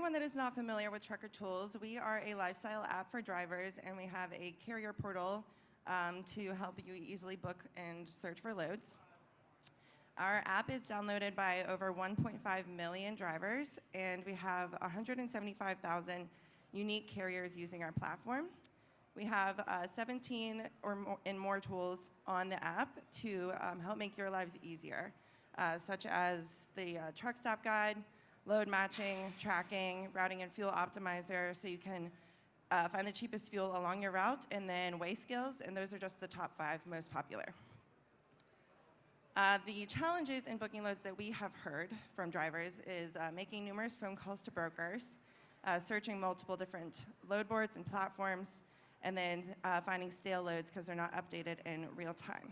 anyone that is not familiar with Trucker Tools, we are a lifestyle app for drivers, and we have a carrier portal to help you easily book and search for loads. Our app is downloaded by over 1.5 million drivers, and we have 175,000 unique carriers using our platform. We have 17 or more tools on the app to help make your lives easier, such as the truck stop guide, load matching, tracking, routing and fuel optimizer, so you can find the cheapest fuel along your route, and then weigh scales, and those are just the top 5 most popular. The challenges in booking loads that we have heard from drivers is making numerous phone calls to brokers, searching multiple different load boards and platforms, and then finding stale loads because they're not updated in real time.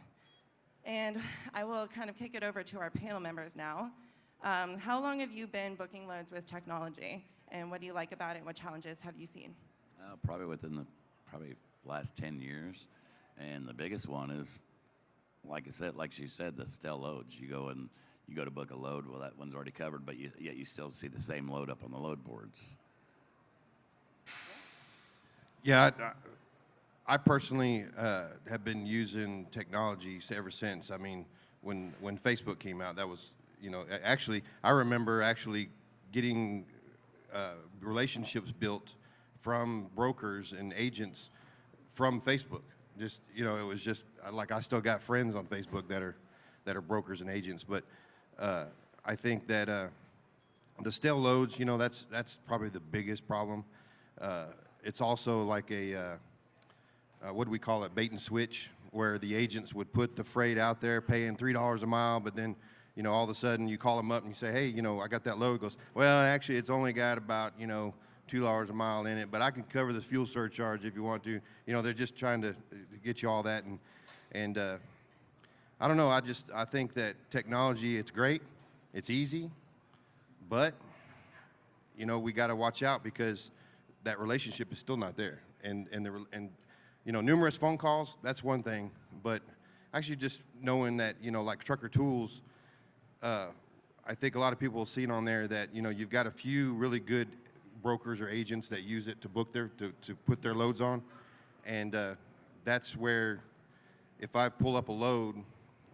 And I will kind of kick it over to our panel members now. How long have you been booking loads with technology, and what do you like about it, and what challenges have you seen? Probably within the last 10 years, and the biggest one is, like she said, the stale loads. You go to book a load, well, that one's already covered, but yet you still see the same load up on the load boards. Yeah, I personally have been using technology ever since. I mean, when Facebook came out, that was, actually, I remember actually getting relationships built from brokers and agents from Facebook. Just, it was just like I still got friends on Facebook that are brokers and agents. But I think that the stale loads, that's probably the biggest problem. It's also like what do we call it, bait and switch, where the agents would put the freight out there paying $3 a mile, but then, all of a sudden you call them up and you say, hey, I got that load. Goes, well, actually, it's only got about, $2 a mile in it, but I can cover this fuel surcharge if you want to. They're just trying to get you all that. And I don't know, I think that technology, it's great, it's easy, but, we got to watch out because that relationship is still not there. And numerous phone calls, that's one thing, but actually just knowing that, like Trucker Tools, I think a lot of people have seen on there that, you've got a few really good brokers or agents that use it to book to put their loads on. And that's where, if I pull up a load,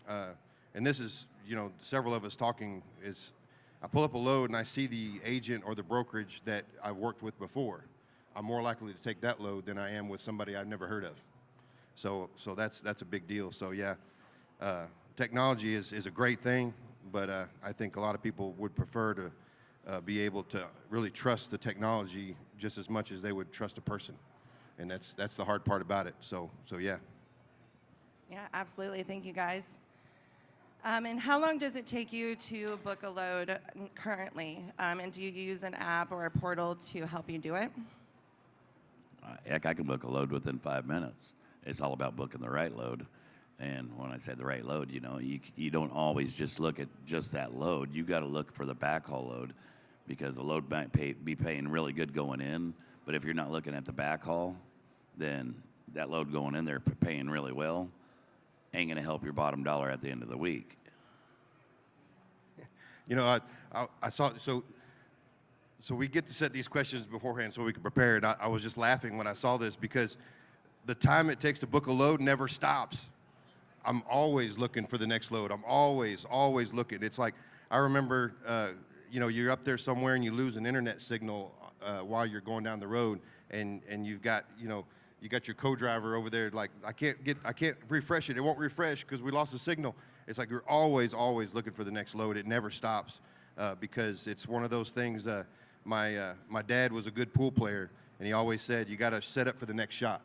and this is, several of us talking, is I pull up a load and I see the agent or the brokerage that I've worked with before, I'm more likely to take that load than I am with somebody I've never heard of. So that's a big deal. So yeah, technology is a great thing, but I think a lot of people would prefer to be able to really trust the technology just as much as they would trust a person, and that's the hard part about it. So yeah. Yeah, absolutely. Thank you, guys. And how long does it take you to book a load currently? And do you use an app or a portal to help you do it? Heck, I can book a load within 5 minutes. It's all about booking the right load. And when I say the right load, you don't always just look at just that load. You got to look for the backhaul load, because the load might be paying really good going in, but if you're not looking at the backhaul, then that load going in there paying really well ain't going to help your bottom dollar at the end of the week. I saw, so we get to set these questions beforehand so we can prepare it. I was just laughing when I saw this because the time it takes to book a load never stops. I'm always looking for the next load. I'm always looking. It's like, I remember, you're up there somewhere and you lose an internet signal while you're going down the road, and you've got, you got your co-driver over there like, I can't refresh it. It won't refresh because we lost the signal. It's like you're always looking for the next load. It never stops because it's one of those things. My dad was a good pool player, and he always said, you got to set up for the next shot.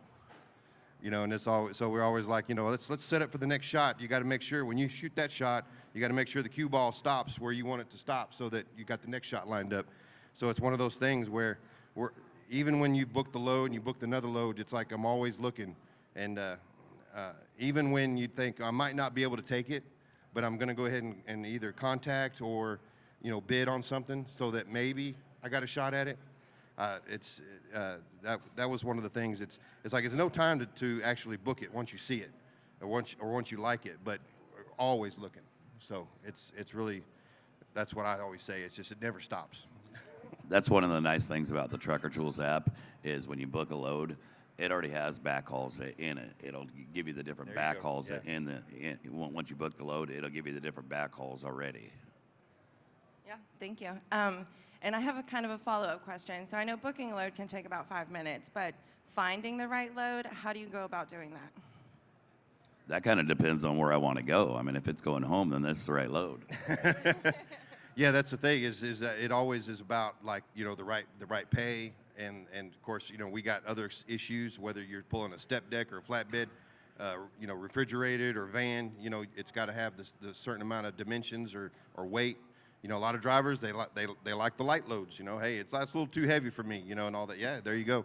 And it's always, so we're always like, let's set up for the next shot. You got to make sure when you shoot that shot, you got to make sure the cue ball stops where you want it to stop so that you got the next shot lined up. So it's one of those things where even when you book the load and you booked another load, it's like I'm always looking. And even when you think I might not be able to take it, but I'm going to go ahead and either contact or, bid on something so that maybe I got a shot at it. That was one of the things. It's like it's no time to actually book it once you see it, or once you like it, but always looking. So it's really, that's what I always say. It's just, it never stops. That's one of the nice things about the Trucker Tools app is when you book a load, it already has backhauls in it. It'll give you the different There you go, backhauls yeah. once you book the load, it'll give you the different backhauls already. Yeah, thank you. And I have a kind of a follow-up question. So I know booking a load can take about 5 minutes, but finding the right load, how do you go about doing that? That kind of depends on where I want to go. I mean, if it's going home, then that's the right load. Yeah, that's the thing is that it always is about like the right pay and of course we got other issues whether you're pulling a step deck or a flatbed, refrigerated or van. It's got to have the certain amount of dimensions or weight. A lot of drivers they like the light loads. Hey, it's a little too heavy for me. And all that. Yeah, there you go.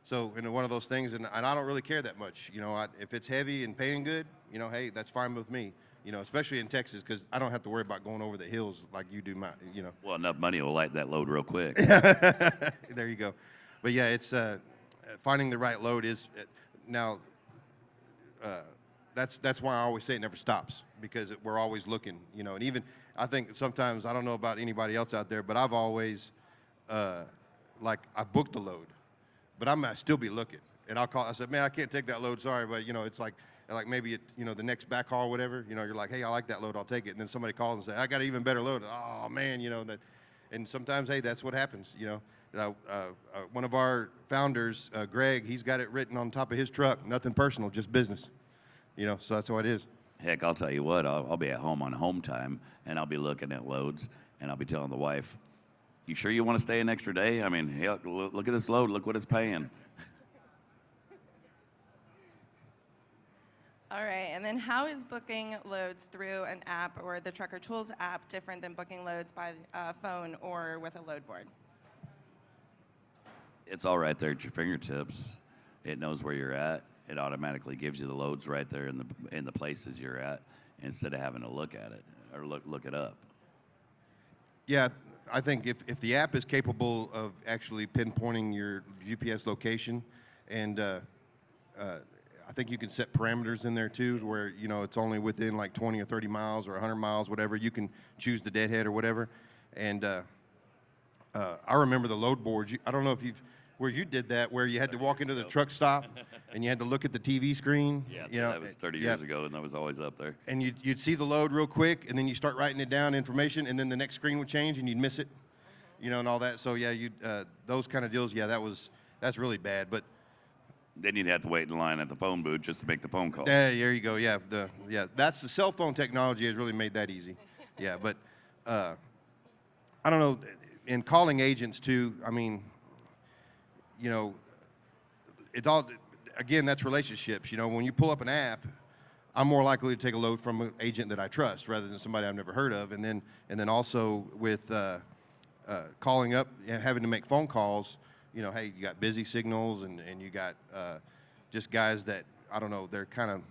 So one of those things, and I don't really care that much. If it's heavy and paying good, hey, that's fine with me. Especially in Texas, because I don't have to worry about going over the hills like you do. Well, enough money will light that load real quick. There you go. But yeah, it's finding the right load is now. That's why I always say it never stops because we're always looking. And even I think sometimes I don't know about anybody else out there, but I've always I booked a load, but I might still be looking, and I'll call. I said, man, I can't take that load. Sorry, but it's like maybe the next back haul or whatever, you're like, hey, I like that load, I'll take it. And then somebody calls and says, I got an even better load. Oh man, that, and sometimes, hey, that's what happens. One of our founders, Greg, he's got it written on top of his truck, nothing personal, just business. So that's what it is. Heck, I'll tell you what, I'll be at home on home time, and I'll be looking at loads, and I'll be telling the wife, you sure you want to stay an extra day? I mean, hell, look at this load, look what it's paying. All right, and then how is booking loads through an app or the Trucker Tools app different than booking loads by phone or with a load board? It's all right there at your fingertips. It knows where you're at. It automatically gives you the loads right there in the places you're at instead of having to look at it or look it up. Yeah, I think if the app is capable of actually pinpointing your GPS location, and I think you can set parameters in there too, where it's only within like 20 or 30 miles or 100 miles, whatever. You can choose the deadhead or whatever. And I remember the load boards. I don't know if where you did that, where you had to walk into the truck stop and you had to look at the TV screen. Yeah, that was 30 years ago, and that was always up there. And you'd see the load real quick, and then you start writing it down, information, and then the next screen would change, and you'd miss it, and all that. So yeah, those kind of deals. Yeah, that's really bad. But Then you'd have to wait in line at the phone booth just to make the phone call. there you go. Yeah, that's the cell phone technology has really made that easy. Yeah, but I don't know. In calling agents too, I mean, it's all, again, that's relationships. When you pull up an app, I'm more likely to take a load from an agent that I trust rather than somebody I've never heard of. And then also with calling up and having to make phone calls, hey, you got busy signals and you got just guys that, I don't know, they're kind of,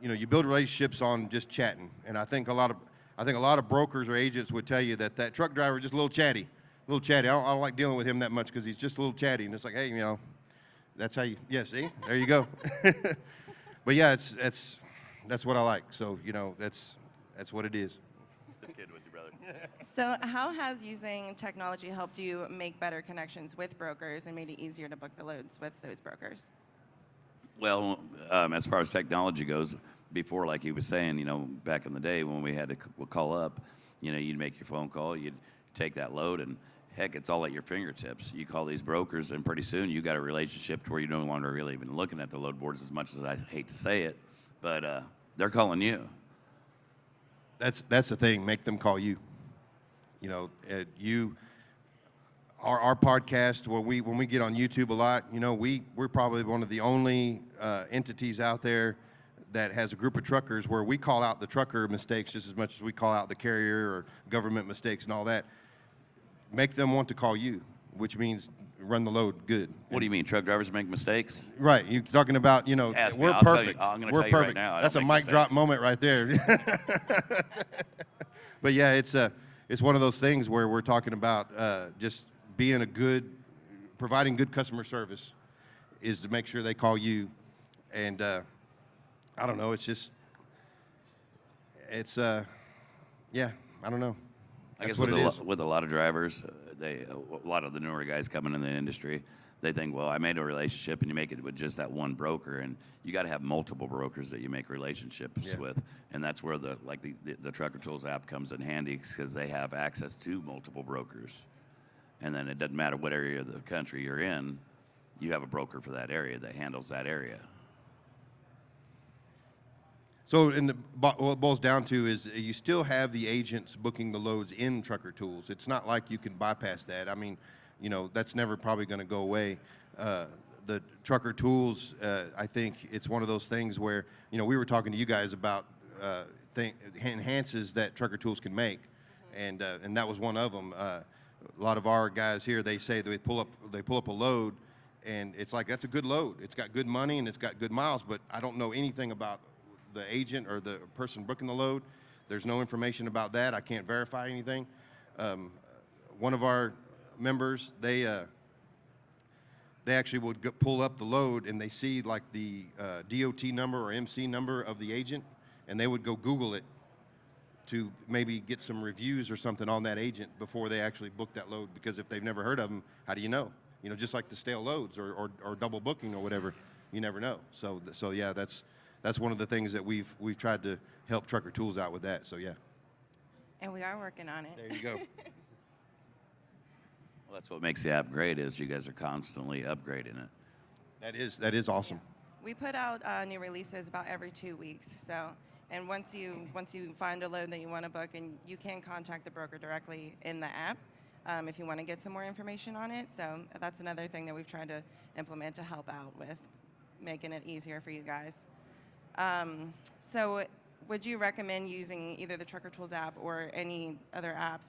you build relationships on just chatting. And I think a lot of brokers or agents would tell you that truck driver is just a little chatty. I don't like dealing with him that much because he's just a little chatty. And it's like, hey, that's how you, yeah, see? There you go. But yeah, that's what I like. So, that's what it is. Just kidding with you, brother. So how has using technology helped you make better connections with brokers and made it easier to book the loads with those brokers? Well, as far as technology goes, before, like he was saying, back in the day when we had to call up, you'd make your phone call, you'd take that load, and heck, it's all at your fingertips. You call these brokers, and pretty soon you got a relationship to where you're no longer really even looking at the load boards as much as I hate to say it, but they're calling you. That's the thing. Make them call you. Our podcast, when we get on YouTube a lot, we're probably one of the only entities out there that has a group of truckers where we call out the trucker mistakes just as much as we call out the carrier or government mistakes and all that. Make them want to call you, which means run the load good. What do you mean, truck drivers make mistakes? Right. You're talking about, Ask me. we're I'll tell you. perfect. I'm gonna We're tell you right perfect. now, I That's a don't mic make drop mistakes. moment right there. But yeah, it's one of those things where we're talking about just being providing good customer service is to make sure they call you. And I don't know, yeah, I don't know. I guess what it is. with a lot of drivers, a lot of the newer guys coming in the industry, they think, well, I made a relationship, and you make it with just that one broker, and you got to have multiple brokers that you make relationships with, and that's where the Trucker Tools app comes in handy, because they have access to multiple brokers, and then it doesn't matter what area of the country you're in, you have a broker for that area that handles that area. So what it boils down to is you still have the agents booking the loads in Trucker Tools. It's not like you can bypass that. I mean, you know, that's never probably going to go away. The Trucker Tools, I think it's one of those things where, you know, we were talking to you guys about enhances that Trucker Tools can make, and that was one of them. A lot of our guys here, they say they pull up a load, and it's like, that's a good load. It's got good money and it's got good miles, but I don't know anything about the agent or the person booking the load. There's no information about that. I can't verify anything. One of our members, they actually would pull up the load, and they see like the DOT number or MC number of the agent, and they would go Google it to maybe get some reviews or something on that agent before they actually book that load, because if they've never heard of them, how do you know? You know, just like the stale loads or double booking or whatever, you never know. So yeah, that's one of the things that we've tried to help Trucker Tools out with that. So yeah. And we are working on it. There you go. Well, that's what makes the app great, is you guys are constantly upgrading it. That is awesome. We put out new releases about every 2 weeks. So, and once you find a load that you want to book, and you can contact the broker directly in the app if you want to get some more information on it. So that's another thing that we've tried to implement to help out with making it easier for you guys. So would you recommend using either the Trucker Tools app or any other apps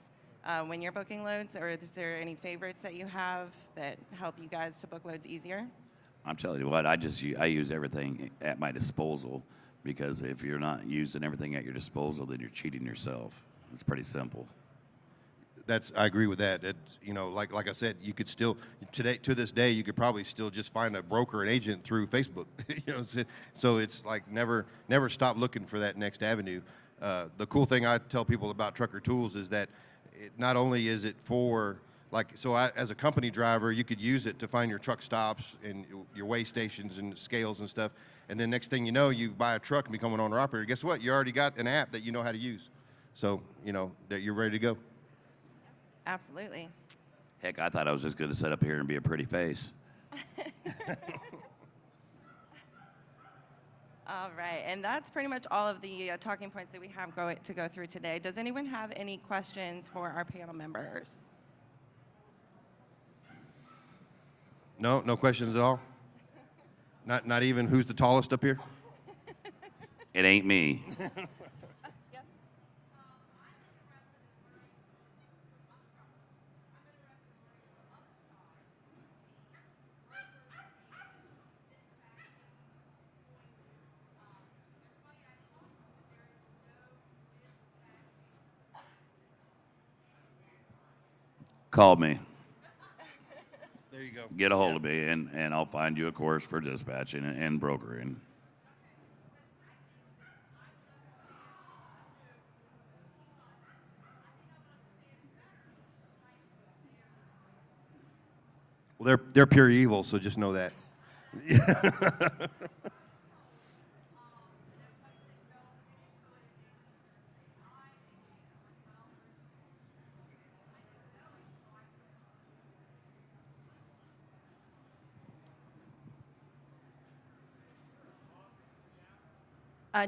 when you're booking loads, or is there any favorites that you have that help you guys to book loads easier? I'm telling you what, I use everything at my disposal, because if you're not using everything at your disposal, then you're cheating yourself. It's pretty simple. I agree with that. It's, you know, like I said, you could still to this day you could probably still just find a broker and agent through Facebook. You know, so it's like never stop looking for that next avenue. The cool thing I tell people about Trucker Tools is that not only is it for as a company driver, you could use it to find your truck stops and your weigh stations and scales and stuff. And then next thing you know, you buy a truck and become an owner operator. Guess what? You already got an app that you know how to use. So you know that you're ready to go. Absolutely. Heck, I thought I was just going to sit up here and be a pretty face. All right, and that's pretty much all of the talking points that we have to go through today. Does anyone have any questions for our panel members? No questions at all? Not even who's the tallest up here? It ain't me. Yes. Call me. There you go. Get a hold of me, and I'll find you a course for dispatching and brokering. Well, they're pure evil, so just know that.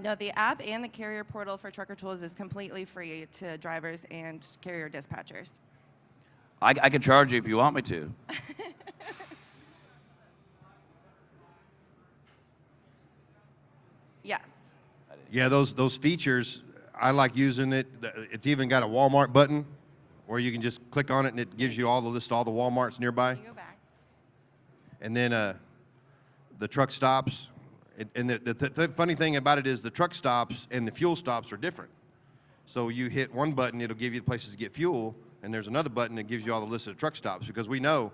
No, the app and the carrier portal for Trucker Tools is completely free to drivers and carrier dispatchers. I can charge you if you want me to. Yes. Yeah, those features, I like using it. It's even got a Walmart button where you can just click on it and it gives you all the list of all the Walmarts nearby. You go back. And then the truck stops. And the funny thing about it is the truck stops and the fuel stops are different. So you hit one button, it'll give you the places to get fuel, and there's another button that gives you all the list of truck stops, because we know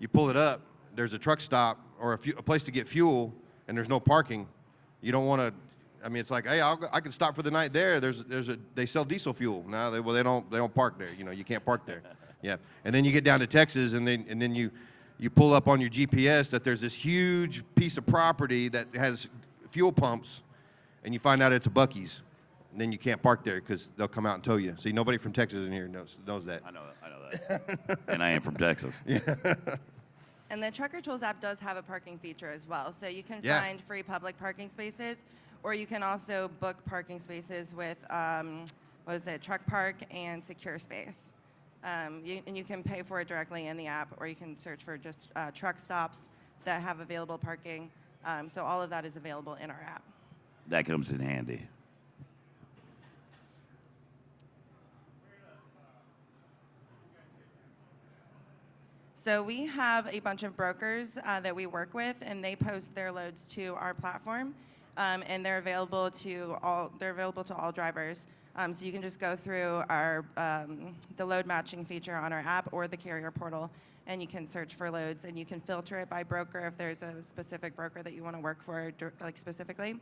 you pull it up, there's a truck stop or a place to get fuel, and there's no parking. You don't want to, I mean, it's like, hey, I can stop for the night there. They sell diesel fuel. No, they don't park there. You know, you can't park there. Yeah. And then you get down to Texas, and then you pull up on your GPS that there's this huge piece of property that has fuel pumps, and you find out it's a Buc-ee's. And then you can't park there because they'll come out and tow you. See, nobody from Texas in here knows that. I know that. And I am from Texas. Yeah. And the Trucker Tools app does have a parking feature as well. So you can Yeah. find free public parking spaces, or you can also book parking spaces with, Truck Park and Secure Space. And you can pay for it directly in the app, or you can search for just truck stops that have available parking. So all of that is available in our app. That comes in handy. So we have a bunch of brokers that we work with, and they post their loads to our platform, and they're available to all drivers. So you can just go through our the load matching feature on our app or the carrier portal, and you can search for loads, and you can filter it by broker if there's a specific broker that you want to work for, like specifically.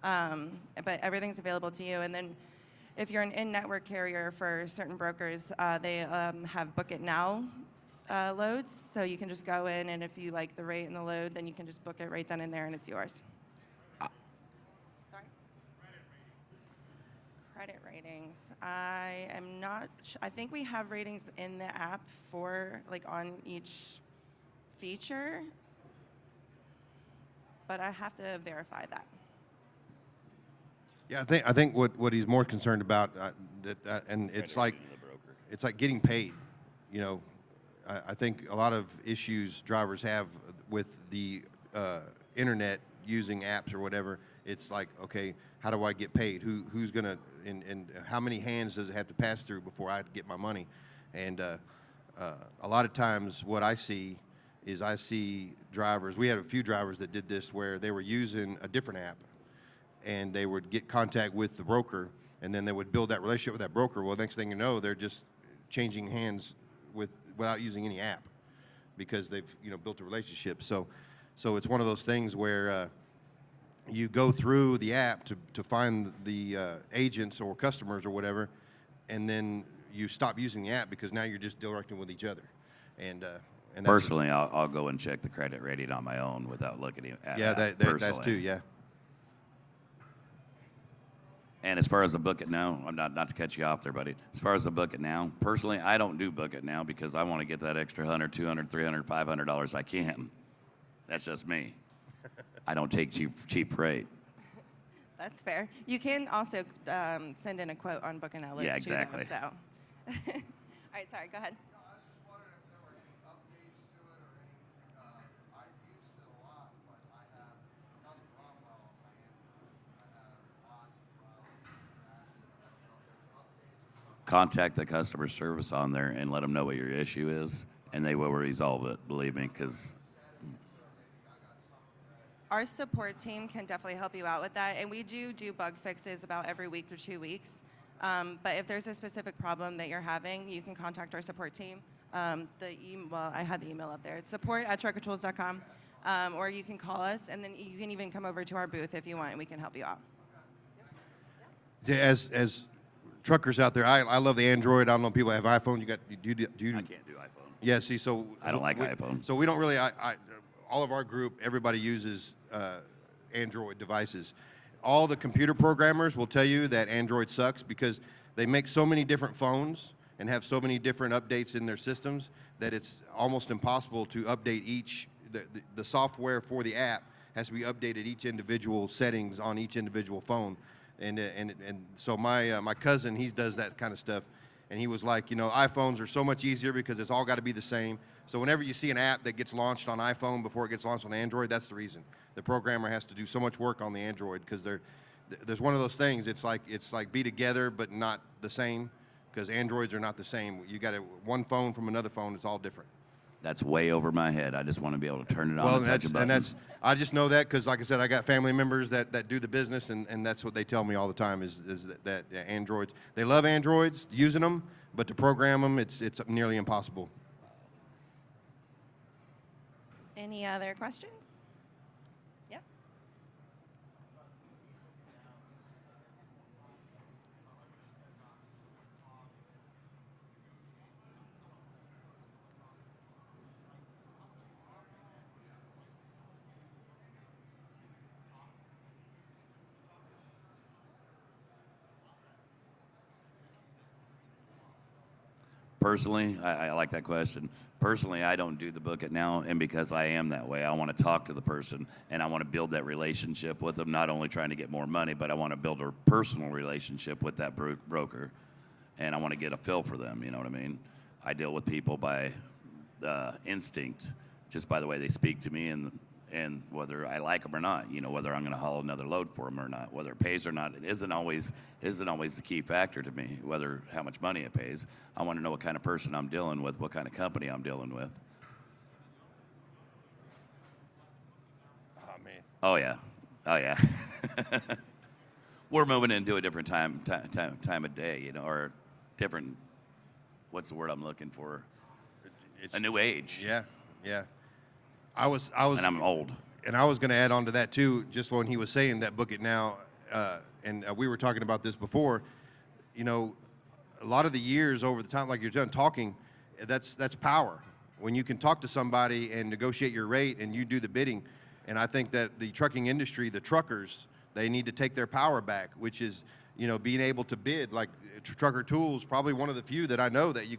But everything's available to you, and then if you're an in-network carrier for certain brokers, they have Book It Now loads, so you can just go in, and if you like the rate and the load, then you can just book it right then and there, and it's yours. Sorry? Credit ratings. I am not. I think we have ratings in the app for like on each feature, but I have to verify that. Yeah, I think what he's more concerned about, and it's like getting paid. You know, I think a lot of issues drivers have with the internet using apps or whatever. It's like, okay, how do I get paid? Who's gonna and how many hands does it have to pass through before I get my money? And a lot of times, what I see drivers. We had a few drivers that did this where they were using a different app, and they would get contact with the broker, and then they would build that relationship with that broker. Well, next thing you know, they're just changing hands without using any app because they've built a relationship. So it's one of those things where you go through the app to find the agents or customers or whatever, and then you stop using the app because now you're just directing with each other. And that's Personally, I'll go and check the credit rating on my own without looking at it. That's too, yeah. And as far as the Book It Now, I'm not to cut you off there, buddy. As far as the Book It Now, personally, I don't do Book It Now because I want to get that extra $100, $200, $300, $500 I can. That's just me. I don't take cheap freight. That's fair. You can also send in a quote on Book It Now loads Yeah, exactly. too, though, so. All right, sorry, go ahead. I was just wondering if there were any updates to it or any. I've used it a lot, but it doesn't run well on my Android. I have lots of problems. I don't know if there's updates or something. Contact the customer service on there and let them know what your issue is, and they will resolve it, believe me, because Our support team can definitely help you out with that, and we do bug fixes about every week or 2 weeks. But if there's a specific problem that you're having, you can contact our support team. I had the email up there. It's support@truckertools.com, or you can call us, and then you can even come over to our booth if you want, and we can help you out. As truckers out there, I love the Android. I don't know if people have iPhone. Do you? I can't do iPhone. Yeah. See, so I don't like iPhone. So we don't really. All of our group, everybody uses Android devices. All the computer programmers will tell you that Android sucks because they make so many different phones and have so many different updates in their systems that it's almost impossible to update each. The software for the app has to be updated each individual settings on each individual phone. And so my cousin, he does that kind of stuff, and he was like, iPhones are so much easier because it's all got to be the same. So whenever you see an app that gets launched on iPhone before it gets launched on Android, that's the reason. The programmer has to do so much work on the Android because there's one of those things. It's like be together but not the same because Androids are not the same. You got one phone from another phone. It's all different. That's way over my head. I just want to be able to turn it on and touch a button. I just know that because, like I said, I got family members that do the business, and that's what they tell me all the time is that Androids. They love Androids, using them, but to program them, it's nearly impossible. Any other questions? Yep. Personally, I like that question. Personally, I don't do the book it now, and because I am that way, I want to talk to the person, and I want to build that relationship with them, not only trying to get more money, but I want to build a personal relationship with that broker, and I want to get a feel for them, you know what I mean? I deal with people by instinct, just by the way they speak to me, and whether I like them or not, you know, whether I'm going to haul another load for them or not, whether it pays or not, it isn't always the key factor to me, whether how much money it pays. I want to know what kind of person I'm dealing with, what kind of company I'm dealing with. Oh man. Oh yeah, oh yeah. We're moving into a different time of day, you know, or different. What's the word I'm looking for? It's, a new age. Yeah, yeah. I was, And I'm old. and I was going to add on to that too. Just when he was saying that, book it now, and we were talking about this before. You know, a lot of the years over the time, like you're done talking, that's power. When you can talk to somebody and negotiate your rate, and you do the bidding, and I think that the trucking industry, the truckers, they need to take their power back, which is, you know, being able to bid. Like Trucker Tools, probably one of the few that I know that you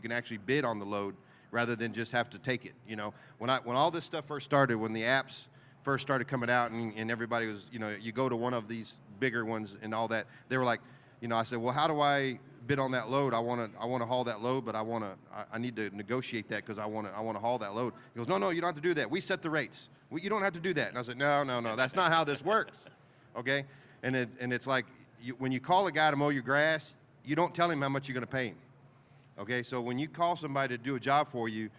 can actually bid on the load, rather than just have to take it. You know, when all this stuff first started, when the apps first started coming out, and everybody was, you know, you go to one of these bigger ones and all that, they were like, you know, I said, well, how do I bid on that load? I want to haul that load, but I need to negotiate that because I want to haul that load. He goes, no, you don't have to do that. We set the rates. You don't have to do that. And I said, no, that's not how this works. Okay, and it's like when you call a guy to mow your grass, you don't tell him how much you're going to pay him. Okay, so when you call somebody to do a job for you,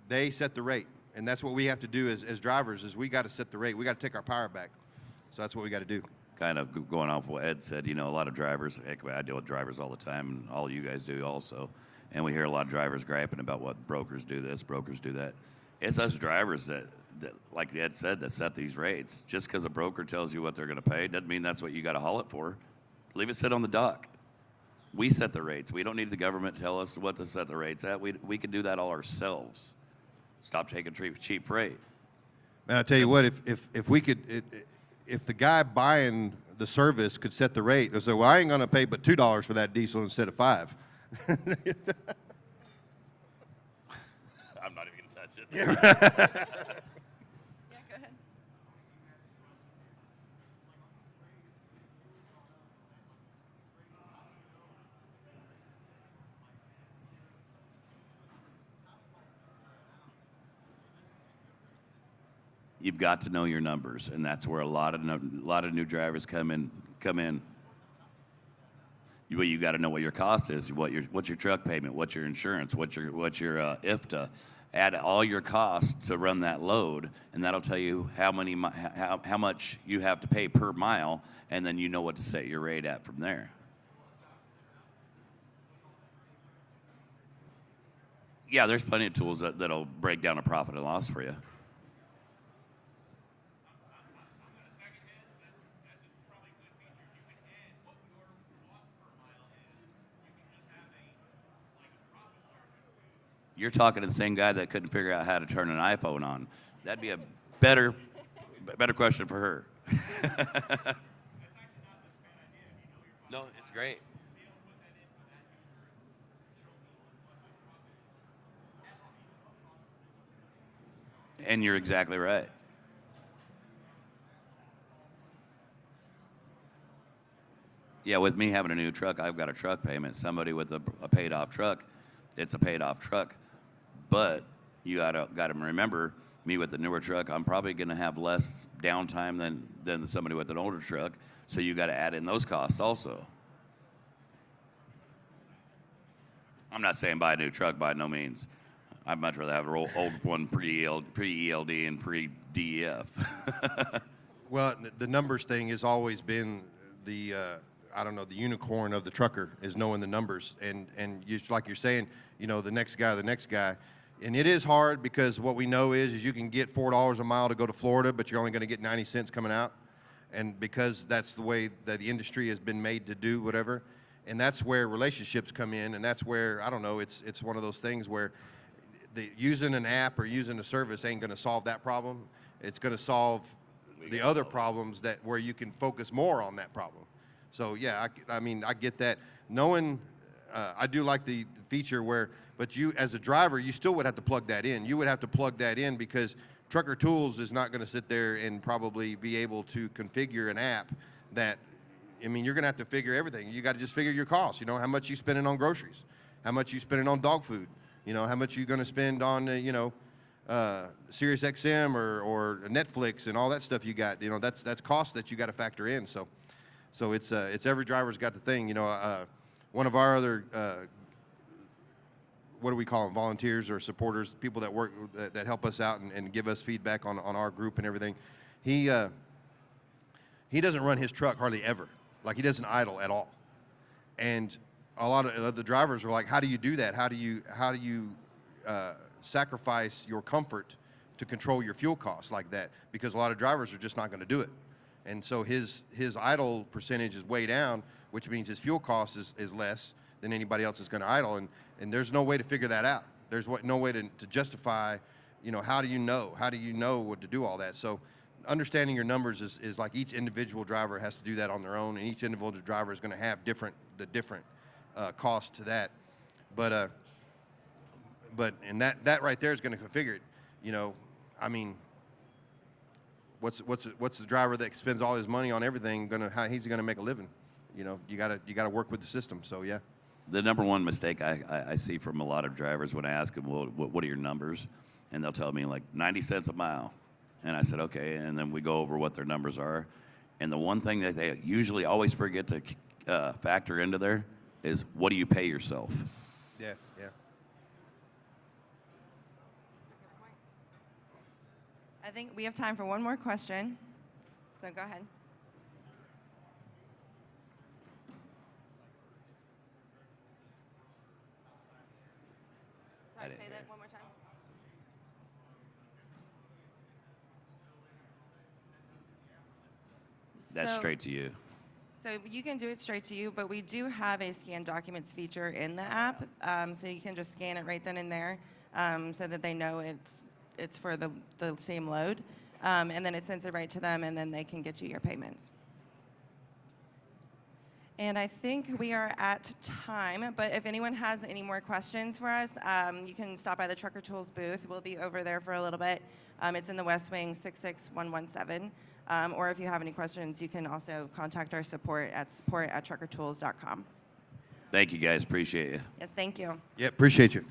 they set the rate. And that's what we have to do as drivers, is we got to set the rate. We got to take our power back. So that's what we got to do. Kind of going off what Ed said, you know, a lot of drivers, heck, I deal with drivers all the time, and all you guys do also. And we hear a lot of drivers griping about what brokers do this, brokers do that. It's us drivers that like Ed said, that set these rates. Just because a broker tells you what they're going to pay doesn't mean that's what you got to haul it for. Leave it sit on the dock. We set the rates. We don't need the government to tell us what to set the rates at. We can do that all ourselves. Stop taking cheap freight. Man, I tell you what, if we could, if the guy buying the service could set the rate, and say, well, I ain't gonna pay but $2 for that diesel instead of $5. I'm not even gonna touch it. Yeah, go ahead. You've got to know your numbers, and that's where a lot of new drivers come in. You got to know what your cost is, what's your truck payment, what's your insurance, what's your IFTA. Add all your costs to run that load, and that'll tell you how much you have to pay per mile, and then you know what to set your rate at from there. Yeah, there's plenty of tools that'll break down a profit and loss for you. You're talking to the same guy that couldn't figure out how to turn an iPhone on. That'd be a better question for her. No, it's great. And you're exactly right. Yeah, with me having a new truck, I've got a truck payment. Somebody with a paid off truck, it's a paid off truck. But you gotta remember, me with the newer truck, I'm probably gonna have less downtime than somebody with an older truck. So you gotta add in those costs also. I'm not saying buy a new truck by no means. I'd much rather have an old one pre-ELD and pre-DEF. Well, the numbers thing has always been the I don't know, the unicorn of the trucker is knowing the numbers, and like you're saying, you know, the next guy. And it is hard because what we know is you can get $4 a mile to go to Florida, but you're only going to get 90 cents coming out. And because that's the way that the industry has been made to do whatever. And that's where relationships come in, and that's where, I don't know, it's one of those things where using an app or using a service ain't going to solve that problem. It's going to solve the other problems where you can focus more on that problem. So yeah, I mean, I get that. Knowing, I do like the feature where, but you as a driver, you still would have to plug that in. You would have to plug that in because Trucker Tools is not going to sit there and probably be able to configure an app that, I mean, you're going to have to figure everything. You got to just figure your costs. You know, how much you spending on groceries, how much you spending on dog food, you know, how much you going to spend on, you know, Sirius XM or Netflix and all that stuff you got. You know, that's costs that you got to factor in. So it's every driver's got the thing. You know, one of our other what do we call them, volunteers or supporters, people that work that help us out and give us feedback on our group and everything. He doesn't run his truck hardly ever. Like, he doesn't idle at all. And a lot of the drivers are like, how do you do that? How do you sacrifice your comfort to control your fuel costs like that? Because a lot of drivers are just not going to do it. And so his idle percentage is way down, which means his fuel cost is less than anybody else is going to idle. And there's no way to figure that out. There's no way to justify, you know, how do you know what to do all that? So understanding your numbers is like each individual driver has to do that on their own, and each individual driver is going to have different costs to that. But and that right there is going to configure it. You know, I mean, what's the driver that spends all his money on everything how he's going to make a living? You know, you gotta work with the system. So yeah. The number one mistake I see from a lot of drivers when I ask them, well, what are your numbers? And they'll tell me like 90 cents a mile. And I said, okay. And then we go over what their numbers are. And the one thing that they usually always forget to factor into there is, what do you pay yourself? Yeah. I think we have time for one more question. So go ahead. Sorry, say that one more time. That's So- straight to you. So you can do it straight to you, but we do have a scan documents feature in the app, so you can just scan it right then and there, so that they know it's for the same load, and then it sends it right to them, and then they can get you your payments. And I think we are at time, but if anyone has any more questions for us, you can stop by the Trucker Tools booth. We'll be over there for a little bit. It's in the West Wing, 66117. Or if you have any questions, you can also contact our support at truckertools.com. Thank you, guys. Appreciate you. Yes, thank you. Yeah, appreciate you.